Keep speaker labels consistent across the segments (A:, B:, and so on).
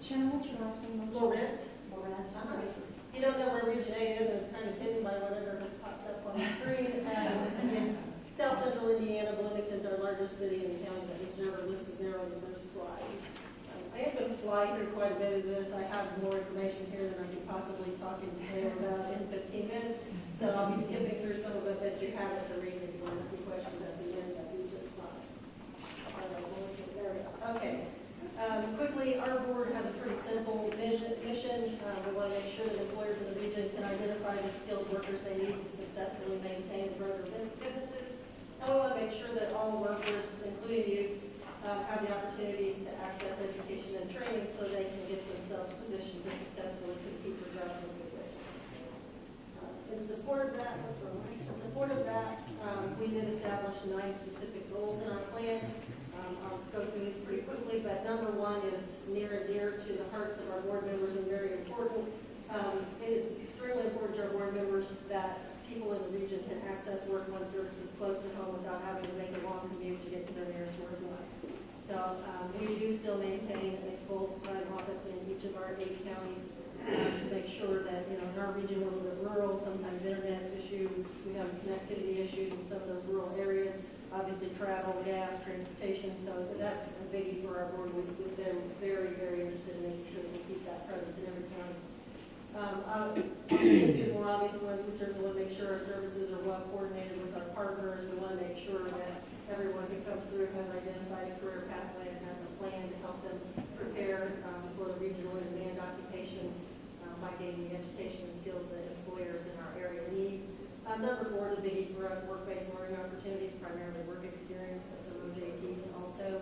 A: Sharon, what's your last name?
B: Laurent.
A: Laurent.
B: You don't know where Region 8 is, and it's kind of hidden by whatever has popped up on the screen. It's South Central Indiana. Bloomington's our largest city in the county that we serve, are listed there on the first slide. I am going to fly through quite a bit of this. I have more information here than I could possibly talk in detail about in 15 minutes. So I'll be skipping through some of it that you have to read if you want to ask some questions at the end. That would be just fine. There we go. Okay. Quickly, our board has a pretty simple mission. We want to make sure that employers in the region can identify the skilled workers they need to successfully maintain and grow their businesses. And we want to make sure that all workers, including youth, have the opportunities to access education and training so they can get themselves positioned to successfully compete for jobs and good wages. In support of that, we did establish 9 specific goals in our plan. I'll go through these pretty quickly, but number 1 is near and dear to the hearts of our board members and very important. It is extremely important to our board members that people in the region can access work-one services close to home without having to make a long commute to get to their nearest work one. So we do still maintain a full-time office in each of our 8 counties to make sure that, in our region we're a little bit rural, sometimes internet issues, we have connectivity issues in some of those rural areas. Obviously travel, gas, transportation, so that's a biggie for our board. With them very, very interested in making sure that we keep that presence in every county. More obvious ones, we certainly want to make sure our services are well coordinated with our partners. We want to make sure that everyone who comes through has identified a career pathway and has a plan to help them prepare for the regional and demand occupations by gaining the education and skills that employers in our area need. Number 4 is a biggie for us, work-based learning opportunities, primarily work experience, but some OJTs also.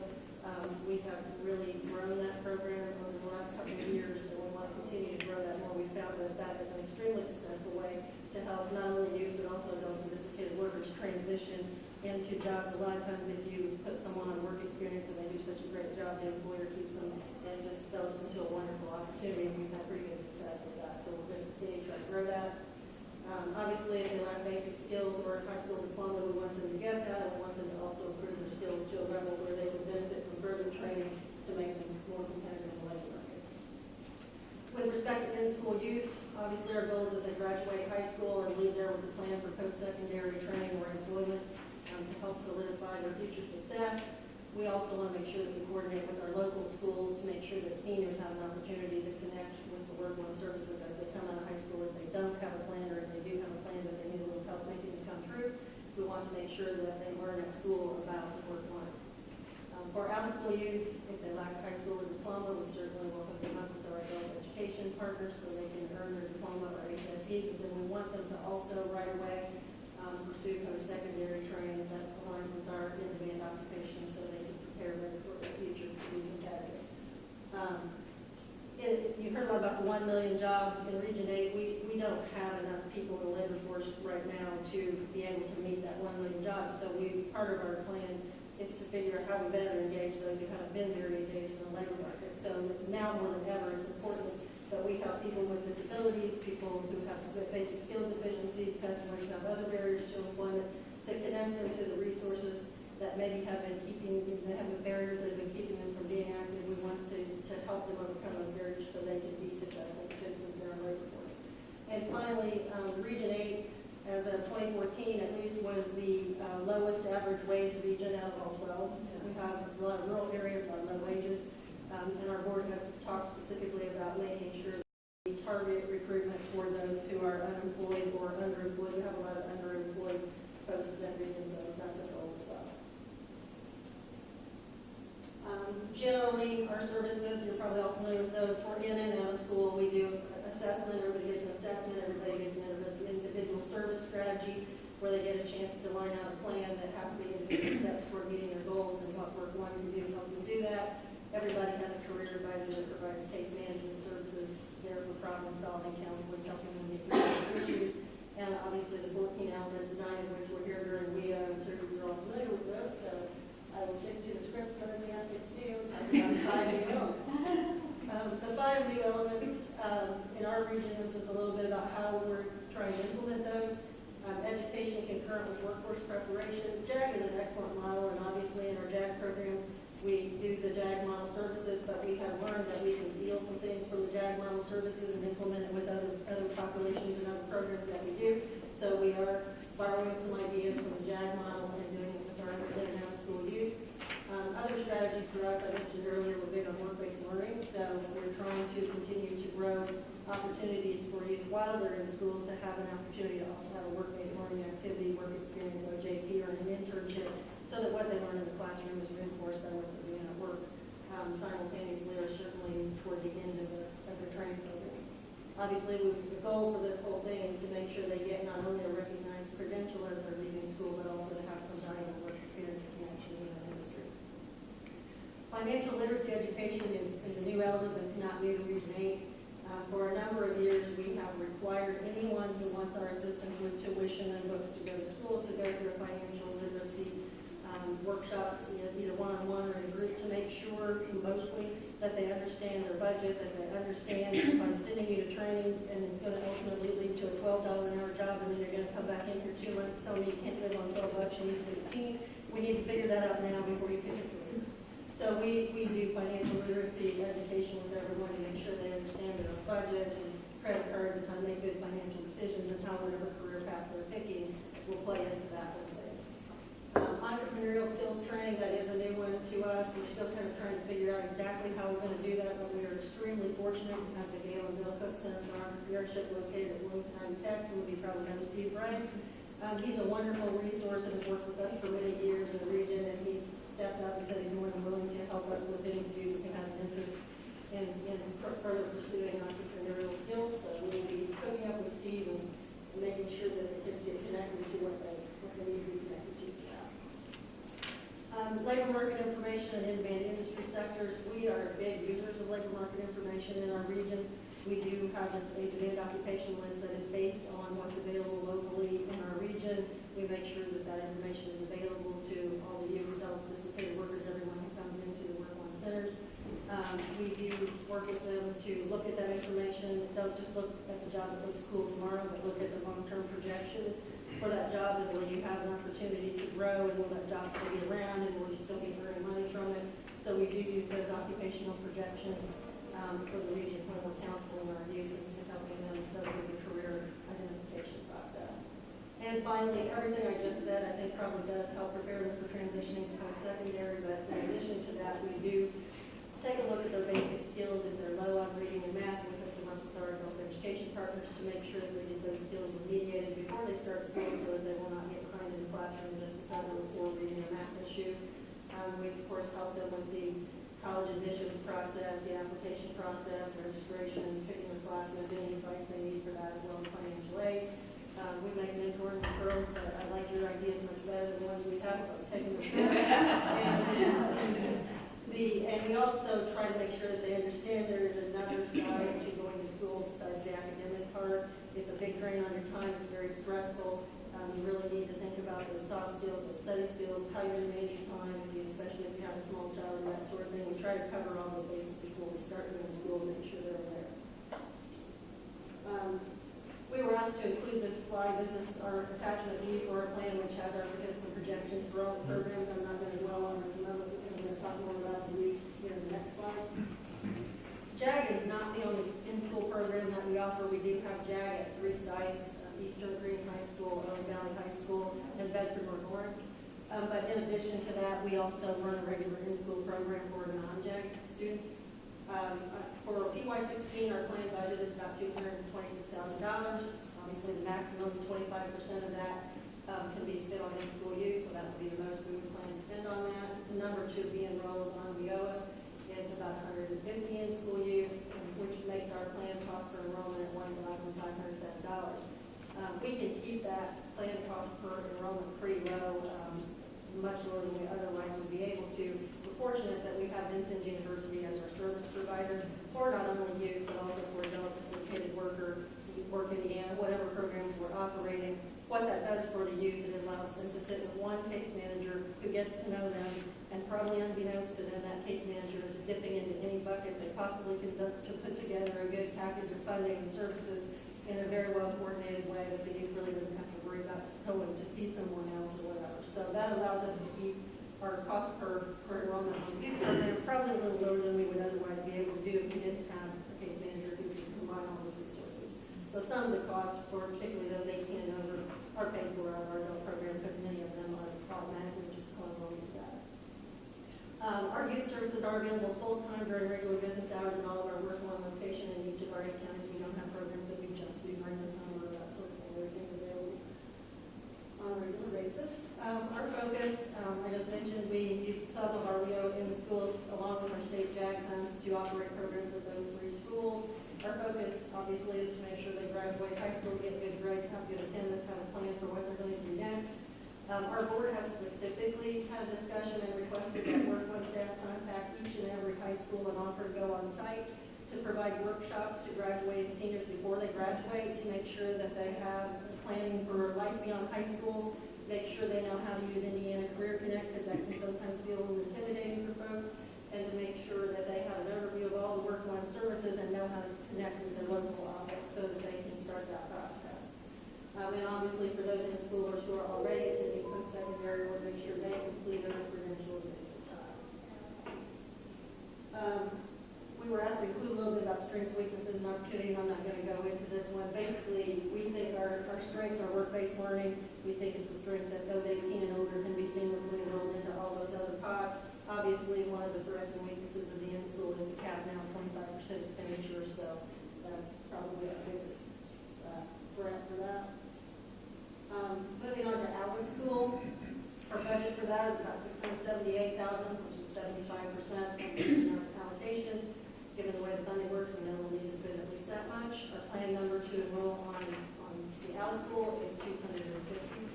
B: We have really grown that program over the last couple of years, and we want to continue to grow that more. We found that that is an extremely successful way to help not only youth, but also adults and sophisticated workers transition into jobs. A lot of times if you put someone on work experience and they do such a great job, the employer keeps them and just develops into a wonderful opportunity, and we've had pretty good success with that. So we're going to continue to try to grow that. Obviously, if they lack basic skills or a high school diploma, we want them to get that. We want them to also improve their skills to a level where they can benefit from further training to make them more competitive in the labor market. With respect to in-school youth, obviously our goal is that they graduate high school and leave there with a plan for post-secondary training or employment to help solidify their future success. We also want to make sure that we coordinate with our local schools to make sure that seniors have an opportunity to connect with the work-one services as they come out of high school. If they don't have a plan, or if they do have a plan but they need a little help making it come true, we want to make sure that they learn at school about work-one. For out-of-school youth, if they lack a high school or diploma, we certainly will hook them up with our adult education partners so they can earn their diploma or HSE, but then we want them to also right away pursue post-secondary training that aligns with our in-demand occupations so they can prepare them for the future to be competitive. You've heard a lot about the 1 million jobs in Region 8. We don't have enough people in the labor force right now to be able to meet that 1 million jobs. So part of our plan is to figure out how we better engage those who haven't been very engaged in the labor market. So now more than ever, it's important that we help people with disabilities, people who have basic skills deficiencies, customers who have other barriers to employment, to connect them to the resources that maybe have been the barriers that have been keeping them from being active. We want to help them overcome those barriers so they can be successful participants in our labor force. And finally, Region 8, as of 2014 at least, was the lowest average wage region out of all 12. We have a lot of rural areas, a lot of low wages, and our board has talked specifically about making sure that we target recruitment for those who are unemployed or underemployed. We have a lot of underemployed folks in that region, so that's a goal as well. Generally, our services, you're probably all familiar with those. For in and out of school, we do assessment. Everybody gets an assessment. Everybody gets an individual service strategy where they get a chance to line out a plan that has the individual steps toward meeting their goals and what work one can do to help them do that. Everybody has a career advisor that provides case management services, there for problem solving, counseling, helping them get through their issues, and obviously the 14 elements, 9 of which were here during WIA. I'm certain you're all familiar with those, so I will stick to the script that they asked us to do. Talk about 5 new elements. The 5 new elements in our region, this is a little bit about how we're trying to implement those. Education concurrent with workforce preparation. JAG is an excellent model, and obviously in our JAG programs, we do the JAG model services, but we have learned that we can steal some model services and implement it with other populations and other programs that we do. So we are borrowing some ideas from the JAG model and doing it with our in-house school youth. Other strategies for us, I mentioned earlier, we're big on work-based learning, so we're trying to continue to grow opportunities for youth while they're in school to have an opportunity to also have a work-based learning activity, work experience, OJT, or an internship, so that what they learn in the classroom is reinforced by what they're doing at work simultaneously, or certainly toward the end of their training program. Obviously, the goal for this whole thing is to make sure they get not only a recognized credential as they're leaving school, but also to have some valuable work experience and connections in that industry. Financial literacy education is a new element that's not new to Region 8. For a number of years, we have required anyone who wants our assistance with tuition and books to go to school to go through a financial literacy workshop, either one-on-one or in a group, to make sure mostly that they understand their budget, that they understand if I'm sending you to training and it's going to ultimately lead to a $12 an hour job, and then you're going to come back in for 2 months telling me you can't live on $12, you need 16. We need to figure that out now before you pick it through. So we do financial literacy education with everyone to make sure they understand their budget and credit cards and how to make good financial decisions, and how whatever career path they're picking will play into that whole thing. Entrepreneurial skills training, that is a new one to us. We're still kind of trying to figure out exactly how we're going to do that, but we are extremely fortunate to have the Gail and Bill Cook Center for Entrepreneurship located at Wilmington, Texas, and we probably know Steve Bryan. He's a wonderful resource and has worked with us for many years in the region, and he's stepped up and said he's more than willing to help us with any student who has an interest in further pursuing entrepreneurial skills. So we'll be hooking up with Steve and making sure that the kids get connected to what they need to be connected to for that. Labor market information and in-demand industry sectors. We are big users of labor market information in our region. We do have a demand occupation list that is based on what's available locally in our region. We make sure that that information is available to all the youth, adults, dislocated workers, everyone who comes into the work-on centers. We do work with them to look at that information. Don't just look at the job that looks cool tomorrow, but look at the long-term projections for that job, and will you have an opportunity to grow, and will that job still be around, and will you still be earning money from it? So we do use those occupational projections for the region when we're counseling our youth and helping them go through the career identification process. And finally, everything I just said, I think probably does help prepare them for transitioning to post-secondary, but in addition to that, we do take a look at their basic skills. If they're low on reading and math, we hook them up with our adult education partners to make sure that they get those skills remediated before they start school, so that they will not get behind in the classroom just because of a poor reading or math issue. We, of course, help them with the college admissions process, the application process, registration, picking the classes, any advice they need for that, as well as financial aid. We make mentoring referrals, but I like your ideas much better than the ones we have, so I'm taking them. And we also try to make sure that they understand there is another side to going to school besides the academic part. It's a big drain on your time. It's very stressful. You really need to think about those soft skills, those study skills, how you're going to manage your time, especially if you have a small child and that sort of thing. We try to cover all those bases before we start them in school and make sure they're aware. We were asked to include this slide. This is our attachment B for our plan, which has our participant projections for all the programs. I'm not going to dwell on this moment because I'm going to talk more about the youth here in the next slide. JAG is not the only in-school program that we offer. We do have JAG at 3 sites, Eastern Green High School, Owen Valley High School, and Bedford or Lawrence. But in addition to that, we also run a regular in-school program for non-JAG students. For PY16, our planned budget is about $226,000. Obviously, the maximum 25% of that can be spent on in-school youth, so that would be the most we would plan to spend on that. The number to be enrolled on WIOA is about 150 in-school youth, which makes our plan cost per enrollment at $1,507. We can keep that plan cost per enrollment pretty low, much lower than we otherwise would be able to. We're fortunate that we have Vincent University as our service provider for not only youth, but also for adult dislocated worker, Work Indiana, whatever programs we're operating. What that does for the youth, it allows them to sit with one case manager who gets to know them, and probably unbeknownst to them, that case manager is dipping into any bucket they possibly can to put together a good package of funding and services in a very well-coordinated way that the youth really doesn't have to worry about going to see someone else or whatever. So that allows us to keep our cost per enrollment on the youth program probably a little lower than we would otherwise be able to do if we didn't have a case manager who could come obviously is to make sure they graduate high school, get good grades, have good attendance, have a plan for what they're going to do next. Our board has specifically had a discussion and requested that work one staff contact each and every high school and offer to go on site to provide workshops to graduating seniors before they graduate, to make sure that they have planning for life beyond high school, make sure they know how to use Indiana Career Connect, because that can sometimes be a little intimidating for folks, and to make sure that they have an overview of all the work one services and know how to connect with their local office so that they can start that process. And obviously for those in-schoolers who are already attending post-secondary, we'll make sure they complete their credentials at any time. We were asked to include a little bit about strengths, weaknesses, and opportunities. I'm not going to go into this one. Basically, we think our strengths are work-based learning. We think it's a strength that those 18 and older can be seamlessly enrolled into all those other pots. Obviously, one of the threats and weaknesses of the in-school is the cap now 25% expenditure, so that's probably our biggest threat for that. Moving on to Alvin School, our budget for that is about $678,000, which is 75% of the allocation. Given the way the funding works, we know we'll need to spend at least that much. Our plan number to enroll on the out school is 250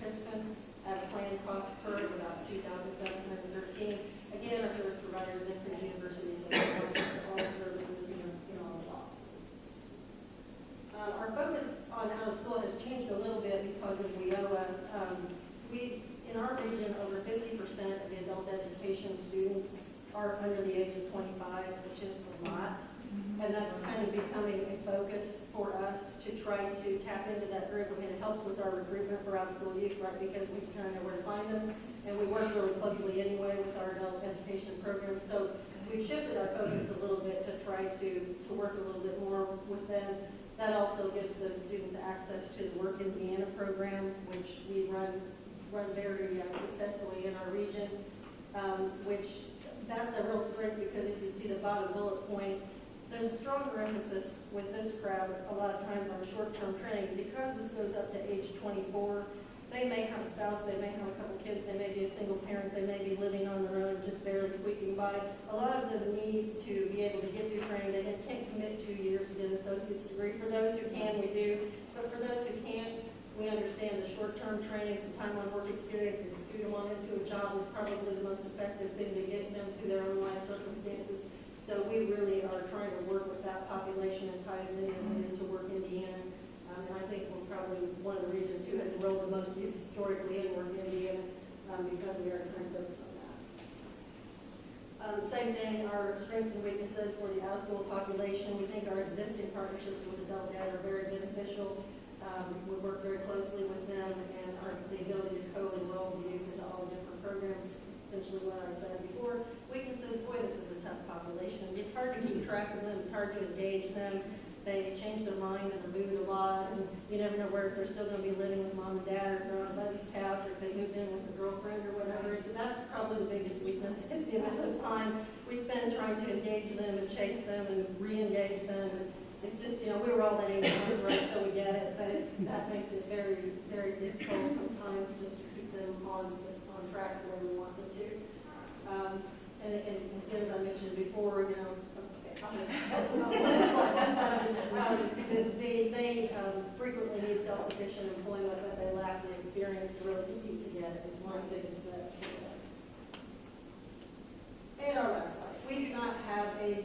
B: participants at a planned cost per of about $2,713. Again, our service providers, Nixon University, so all the services in all the offices. Our focus on out of school has changed a little bit because of WIOA. In our region, over 50% of the adult education students are under the age of 25, which is a lot. And that's kind of becoming a focus for us to try to tap into that group. I mean, it helps with our recruitment for out-of-school youth, right, because we kind of know where to find them. And we work really closely anyway with our adult education program. So we've shifted our focus a little bit to try to work a little bit more with them. That also gives those students access to the Work Indiana program, which we run very successfully in our region, which that's a real strength, because if you see the bottom bullet point, there's a stronger emphasis with this crowd a lot of times on short-term training. Because this goes up to age 24, they may have a spouse, they may have a couple kids, they may be a single parent, they may be living on their own, just barely squeaking by. A lot of them need to be able to get through training. They can't commit 2 years to get an associate's degree. For those who can, we do. But for those who can't, we understand the short-term training, some time on work experience, and scoot them on into a job is probably the most effective thing to get them through their own life circumstances. So we really are trying to work with that population and ties it into Work Indiana. And I think we're probably one of the regions who has enrolled the most youth historically in Work Indiana, because we are trying to focus on that. Same thing, our strengths and weaknesses for the out-of-school population. We think our existing partnerships with adult dad are very beneficial. We work very closely with them, and the ability to co-enroll the youth into all the different programs, essentially what I said before. Weaknesses, boy, this is a tough population. It's hard to keep track of them. It's hard to engage them. They change their mind and their mood a lot, and you never know where, if they're still going to be living with mom and dad, or if they're on a buddy's couch, or if they moved in with a girlfriend or whatever. That's probably the biggest weakness, is the amount of time we spend trying to engage them and chase them and re-engage them. And it's just, we were all that age once, right, so we get it, but that makes it very, very difficult sometimes just to keep them on track where we want them to. And again, as I mentioned before, they frequently need self-sufficient employment, but they lack the experience to really compete to get it. It's one of the biggest threats for them. And our website. We do not have a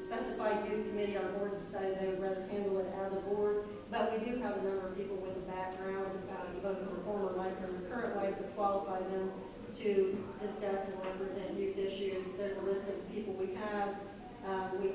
B: specified youth committee. Our board decided they would rather handle it as a board, but we do have a number of people with a background, both from the former life and the current life, that qualify them to discuss and represent youth issues. There's a list of people we have.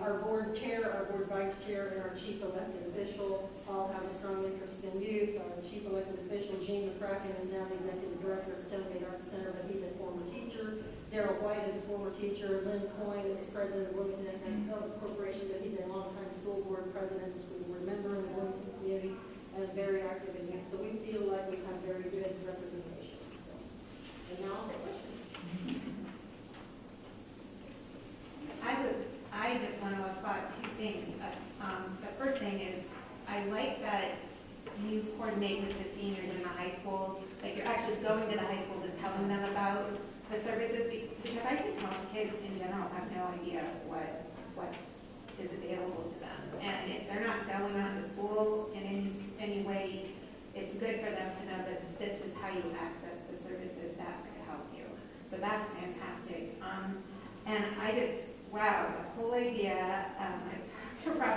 B: Our board chair, our board vice chair, and our chief elected official all have a strong interest in youth. Our chief elected official, Gene McCracken, is now the executive director of Stonegate Arts Center, but he's a former teacher. Darrell White is a former teacher. Lynn Coyne is the president of Wilmington Economic Corporation, but he's a longtime school board president, school board member in the Wilmington community, and very active in youth. So we feel like we have very good representation. And now I'll take questions.
A: I just want to applaud two things. The first thing is, I like that you coordinate with the seniors in the high schools, like you're actually going to the high schools and telling them about the services, because I think most kids in general have no idea what is available to them. And if they're not going on to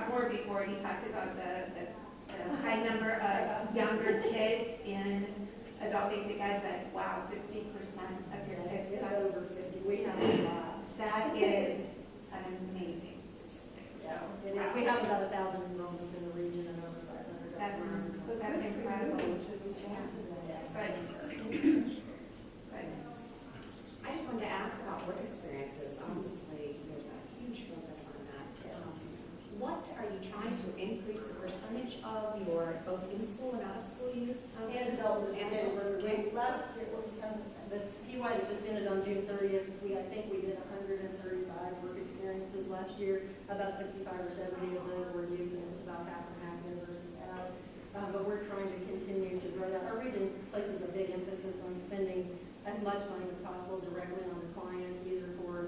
A: talked more before, he talked about the high number of younger kids in adult basic ed, but wow, 50% of your kids.
B: It's over 50. We have a lot.
A: That is an amazing statistic. So,
B: It is.
A: wow.
B: We have about 1,000 enrollments in the region and over 500.
A: That's incredible. Yeah. But
C: I just wanted to ask about work experiences. Obviously, there's a huge focus on that. What are you trying to increase the percentage of your both in-school and out-of-school youth?
B: And adult
C: And adult.
B: last year, the PY that just ended on June 30th, I think we did 135 work experiences last year. About 65 or 70 of those were youth, and it was about half and half in versus out. But we're trying to continue to grow that. Our region places a big emphasis on spending as much money as possible directly on the client, either for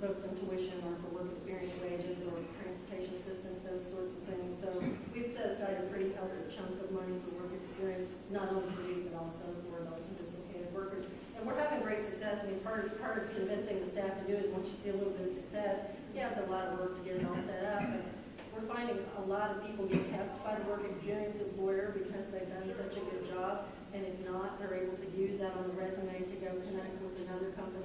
B: folks in tuition or for work experience wages or transportation assistance, those sorts of things. So we've set aside a pretty healthy chunk of money for work experience, not only for youth, but also for those anticipated workers. And we're having great success. I mean, part of convincing the staff to do is once you see a little bit of success, yeah, it's a lot of work to get it all set up, but we're finding a lot of people get kept by the work experience employer because they've done such a good job. And if not, they're able to use that on the resume to go connect with another company